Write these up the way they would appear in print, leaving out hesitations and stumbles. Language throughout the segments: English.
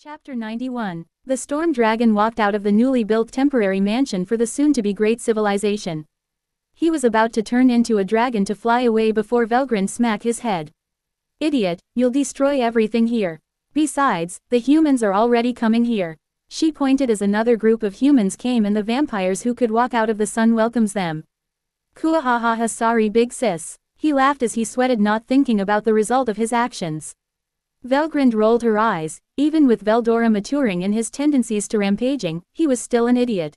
Chapter 91. The storm dragon walked out of the newly built temporary mansion for the soon-to-be great civilization. He was about to turn into a dragon to fly away before Velgrind smacked his head. "Idiot, you'll destroy everything here. Besides, the humans are already coming here." She pointed as another group of humans came and the vampires who could walk out of the sun welcomes them. "Kuahaha, sorry big sis." He laughed as he sweated, not thinking about the result of his actions. Velgrind rolled her eyes. Even with Veldora maturing in his tendencies to rampaging, he was still an idiot.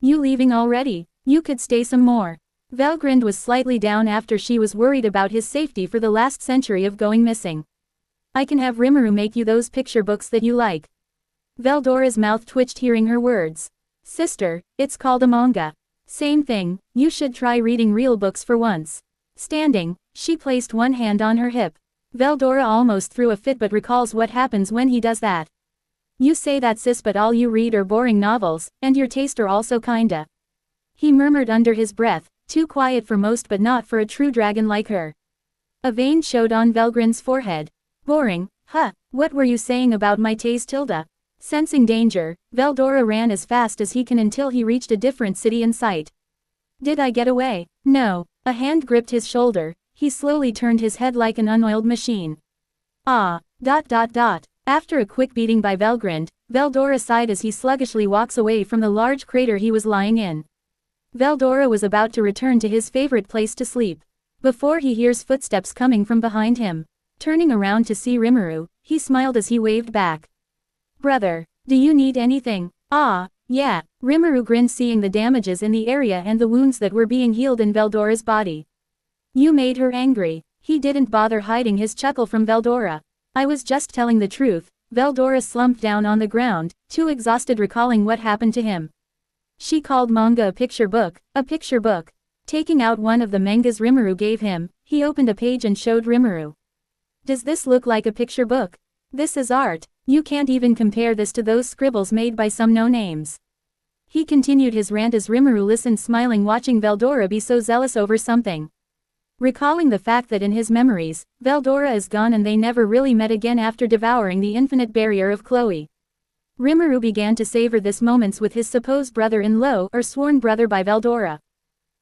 "You leaving already? You could stay some more." Velgrind was slightly down after she was worried about his safety for the last century of going missing. "I can have Rimuru make you those picture books that you like." Veldora's mouth twitched hearing her words. "Sister, it's called a manga." "Same thing, you should try reading real books for once." Standing, she placed one hand on her hip. Veldora almost threw a fit but recalls what happens when he does that. "You say that sis, but all you read are boring novels, and your taste are also kinda." He murmured under his breath, too quiet for most but not for a true dragon like her. A vein showed on Velgrind's forehead. "Boring, huh, what were you saying about my taste, Tilda?" Sensing danger, Veldora ran as fast as he can until he reached a different city in sight. "Did I get away?" "No." A hand gripped his shoulder. He slowly turned his head like an unoiled machine. After a quick beating by Velgrind, Veldora sighed as he sluggishly walks away from the large crater he was lying in. Veldora was about to return to his favorite place to sleep, before he hears footsteps coming from behind him. Turning around to see Rimuru, he smiled as he waved back. "Brother, do you need anything?" Yeah." Rimuru grinned, seeing the damages in the area and the wounds that were being healed in Veldora's body. "You made her angry." He didn't bother hiding his chuckle from Veldora. "I was just telling the truth." Veldora slumped down on the ground, too exhausted recalling what happened to him. She called manga a picture book. Taking out one of the mangas Rimuru gave him, he opened a page and showed Rimuru. "Does this look like a picture book? This is art. You can't even compare this to those scribbles made by some no-names." He continued his rant as Rimuru listened, smiling, watching Veldora be so zealous over something. Recalling the fact that in his memories, Veldora is gone and they never really met again after devouring the infinite barrier of Chloe. Rimuru began to savor this moments with his supposed brother-in-law, or sworn brother by Veldora.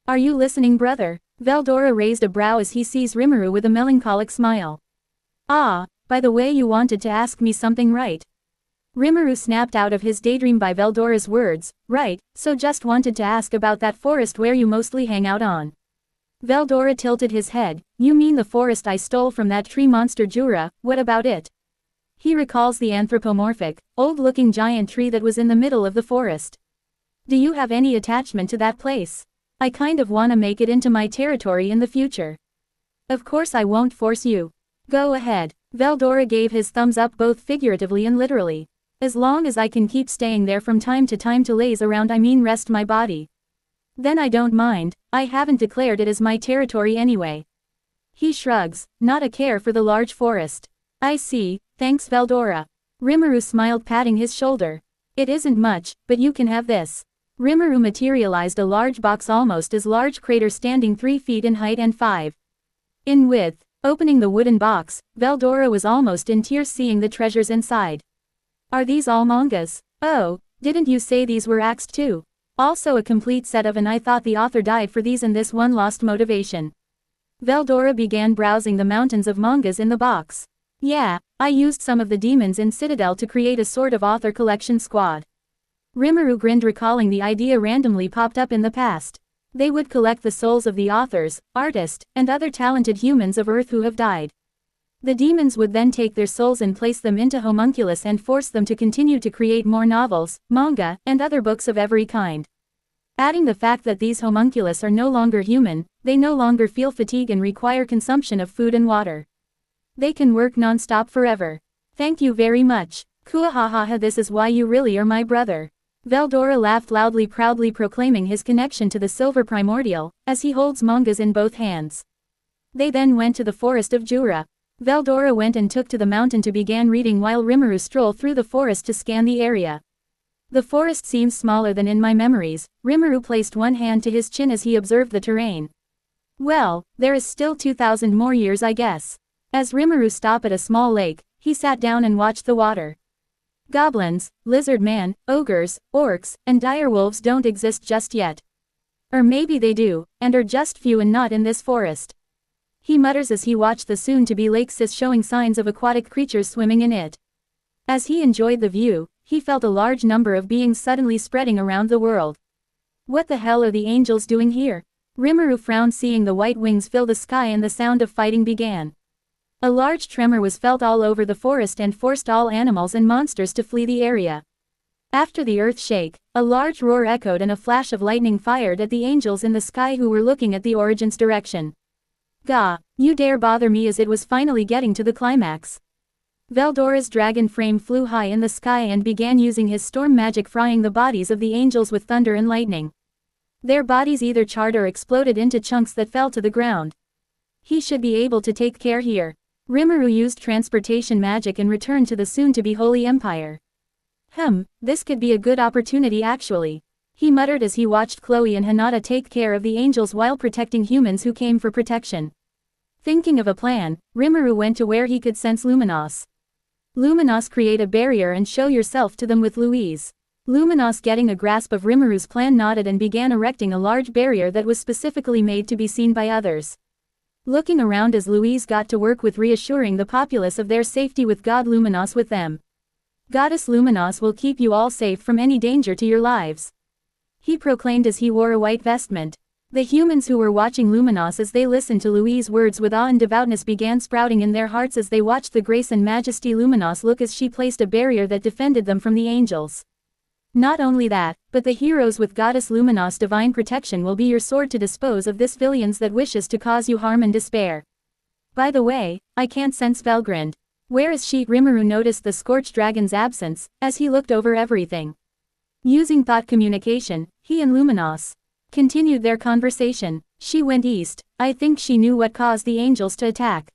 "Are you listening, brother?" Veldora raised a brow as he sees Rimuru with a melancholic smile. By the way, you wanted to ask me something, right?" Rimuru snapped out of his daydream by Veldora's words. "Right, so just wanted to ask about that forest where you mostly hang out on." Veldora tilted his head. "You mean the forest I stole from that tree monster Jura? What about it?" He recalls the anthropomorphic, old-looking giant tree that was in the middle of the forest. "Do you have any attachment to that place? I kind of wanna make it into my territory in the future." "Of course I won't force you. Go ahead." Veldora gave his thumbs up both figuratively and literally. "As long as I can keep staying there from time to time to laze around, rest my body. Then I don't mind. I haven't declared it as my territory anyway." He shrugs, not a care for the large forest. "I see, thanks Veldora." Rimuru smiled, patting his shoulder. "It isn't much, but you can have this." Rimuru materialized a large box almost as large crater standing 3 feet in height and 5 in width. Opening the wooden box, Veldora was almost in tears seeing the treasures inside. "Are these all mangas? Oh, didn't you say these were axed too? Also a complete set of, and I thought the author died for these and this one lost motivation." Veldora began browsing the mountains of mangas in the box. "Yeah, I used some of the demons in Citadel to create a sort of author collection squad." Rimuru grinned, recalling the idea randomly popped up in the past. They would collect the souls of the authors, artists, and other talented humans of Earth who have died. The demons would then take their souls and place them into homunculus and force them to continue to create more novels, manga, and other books of every kind. Adding the fact that these homunculus are no longer human, they no longer feel fatigue and require consumption of food and water. They can work non-stop forever. "Thank you very much. Kuahaha, this is why you really are my brother." Veldora laughed loudly, proudly proclaiming his connection to the silver primordial, as he holds mangas in both hands. They then went to the forest of Jura. Veldora went and took to the mountain to begin reading while Rimuru strolled through the forest to scan the area. "The forest seems smaller than in my memories." Rimuru placed one hand to his chin as he observed the terrain. "Well, there is still 2,000 more years, I guess." As Rimuru stopped at a small lake, he sat down and watched the water. Goblins, lizard man, ogres, orcs, and direwolves don't exist just yet. Or maybe they do, and are just few and not in this forest. He mutters as he watched the soon-to-be lake showing signs of aquatic creatures swimming in it. As he enjoyed the view, he felt a large number of beings suddenly spreading around the world. What the hell are the angels doing here? Rimuru frowned seeing the white wings fill the sky and the sound of fighting began. A large tremor was felt all over the forest and forced all animals and monsters to flee the area. After the earth shake, a large roar echoed and a flash of lightning fired at the angels in the sky who were looking at the origin's direction. Gah, you dare bother me as it was finally getting to the climax. Veldora's dragon frame flew high in the sky and began using his storm magic frying the bodies of the angels with thunder and lightning. Their bodies either charred or exploded into chunks that fell to the ground. He should be able to take care here. Rimuru used transportation magic and returned to the soon-to-be Holy Empire. This could be a good opportunity actually. He muttered as he watched Chloe and Hinata take care of the angels while protecting humans who came for protection. Thinking of a plan, Rimuru went to where he could sense Luminos. Luminos, create a barrier and show yourself to them with Louise. Luminos, getting a grasp of Rimuru's plan, nodded and began erecting a large barrier that was specifically made to be seen by others. Looking around as Louise got to work with reassuring the populace of their safety with God Luminos with them. Goddess Luminos will keep you all safe from any danger to your lives. He proclaimed as he wore a white vestment. The humans who were watching Luminos as they listened to Louise's words with awe and devoutness began sprouting in their hearts as they watched the grace and majesty Luminos look as she placed a barrier that defended them from the angels. Not only that, but the heroes with Goddess Luminos' divine protection will be your sword to dispose of this villains that wishes to cause you harm and despair. By the way, I can't sense Velgrind. Where is she? Rimuru noticed the scorched dragon's absence, as he looked over everything. Using thought communication, he and Luminos continued their conversation. She went east. I think she knew what caused the angels to attack.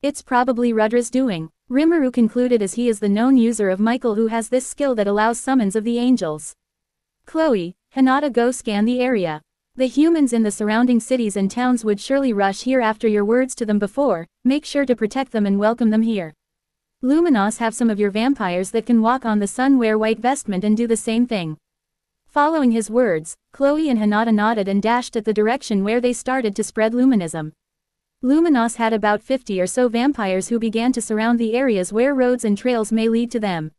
It's probably Rudra's doing. Rimuru concluded as he is the known user of Michael who has this skill that allows summons of the angels. Chloe, Hinata, go scan the area. The humans in the surrounding cities and towns would surely rush here after your words to them before, make sure to protect them and welcome them here. Luminos, have some of your vampires that can walk on the sun wear white vestment and do the same thing. Following his words, Chloe and Hinata nodded and dashed at the direction where they started to spread luminism. Luminos had about 50 or so vampires who began to surround the areas where roads and trails may lead to them,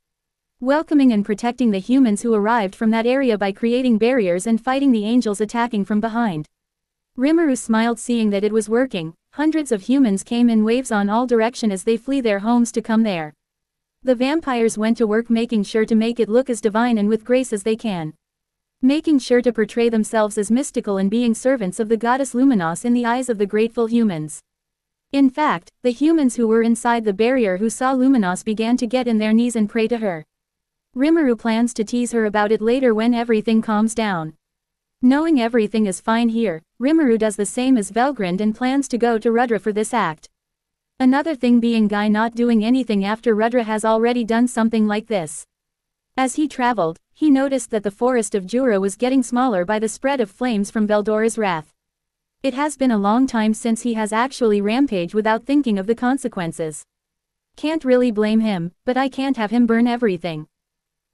welcoming and protecting the humans who arrived from that area by creating barriers and fighting the angels attacking from behind. Rimuru smiled seeing that it was working. Hundreds of humans came in waves on all direction as they flee their homes to come there. The vampires went to work making sure to make it look as divine and with grace as they can, making sure to portray themselves as mystical and being servants of the goddess Luminos in the eyes of the grateful humans. In fact, the humans who were inside the barrier who saw Luminos began to get in their knees and pray to her. Rimuru plans to tease her about it later when everything calms down. Knowing everything is fine here, Rimuru does the same as Velgrind and plans to go to Rudra for this act. Another thing being Guy not doing anything after Rudra has already done something like this. As he traveled, he noticed that the forest of Jura was getting smaller by the spread of flames from Veldora's wrath. It has been a long time since he has actually rampaged without thinking of the consequences. Can't really blame him, but I can't have him burn everything.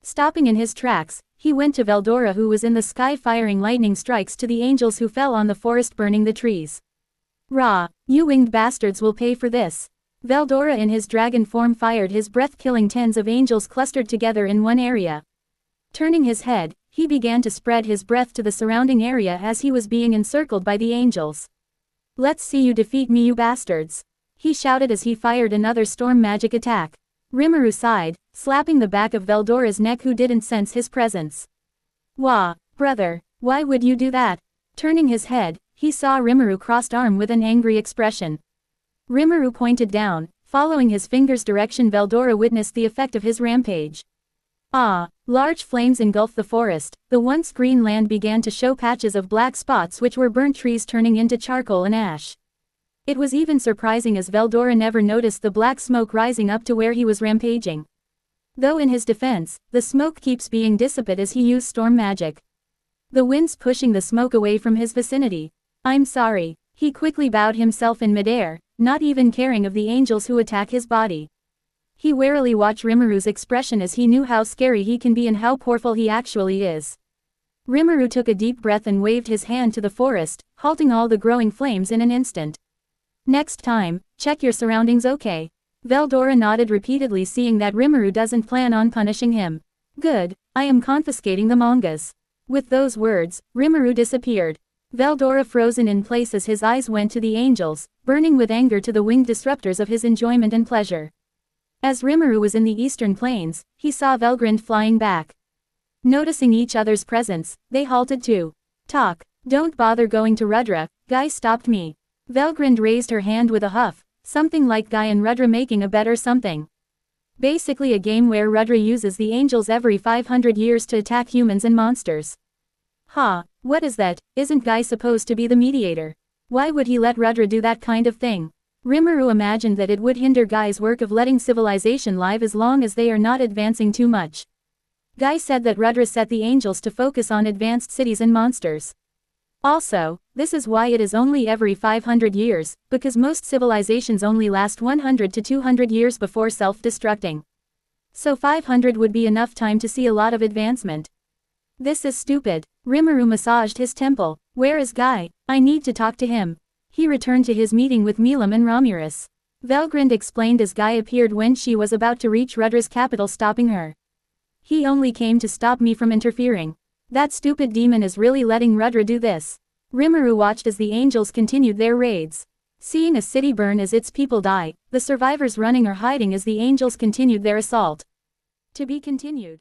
Stopping in his tracks, he went to Veldora who was in the sky firing lightning strikes to the angels who fell on the forest burning the trees. Rah, you winged bastards will pay for this. Veldora in his dragon form fired his breath killing tens of angels clustered together in one area. Turning his head, he began to spread his breath to the surrounding area as he was being encircled by the angels. Let's see you defeat me, you bastards. He shouted as he fired another storm magic attack. Rimuru sighed, slapping the back of Veldora's neck who didn't sense his presence. Wah, brother, why would you do that? Turning his head, he saw Rimuru crossed arm with an angry expression. Rimuru pointed down, following his finger's direction. Veldora witnessed the effect of his rampage. Large flames engulfed the forest, the once green land began to show patches of black spots which were burnt trees turning into charcoal and ash. It was even surprising as Veldora never noticed the black smoke rising up to where he was rampaging. Though in his defense, the smoke keeps being dissipated as he used storm magic. The winds pushing the smoke away from his vicinity. I'm sorry. He quickly bowed himself in midair, not even caring of the angels who attack his body. He warily watched Rimuru's expression as he knew how scary he can be and how powerful he actually is. Rimuru took a deep breath and waved his hand to the forest, halting all the growing flames in an instant. Next time, check your surroundings, okay? Veldora nodded repeatedly, seeing that Rimuru doesn't plan on punishing him. Good, I am confiscating the mangas. With those words, Rimuru disappeared. Veldora frozen in place as his eyes went to the angels, burning with anger to the winged disruptors of his enjoyment and pleasure. As Rimuru was in the eastern plains, he saw Velgrind flying back. Noticing each other's presence, they halted to talk. Don't bother going to Rudra, Guy stopped me. Velgrind raised her hand with a huff, something like Guy and Rudra making a bet or something. Basically a game where Rudra uses the angels every 500 years to attack humans and monsters. Ha, what is that? Isn't Guy supposed to be the mediator? Why would he let Rudra do that kind of thing? Rimuru imagined that it would hinder Guy's work of letting civilization live as long as they are not advancing too much. Guy said that Rudra set the angels to focus on advanced cities and monsters. Also, this is why it is only every 500 years, because most civilizations only last 100 to 200 years before self-destructing. So 500 would be enough time to see a lot of advancement. This is stupid. Rimuru massaged his temple. Where is Guy? I need to talk to him. He returned to his meeting with Milam and Ramurus. Velgrind explained as Guy appeared when she was about to reach Rudra's capital, stopping her. He only came to stop me from interfering. That stupid demon is really letting Rudra do this. Rimuru watched as the angels continued their raids. Seeing a city burn as its people die, the survivors running or hiding as the angels continued their assault. To be continued.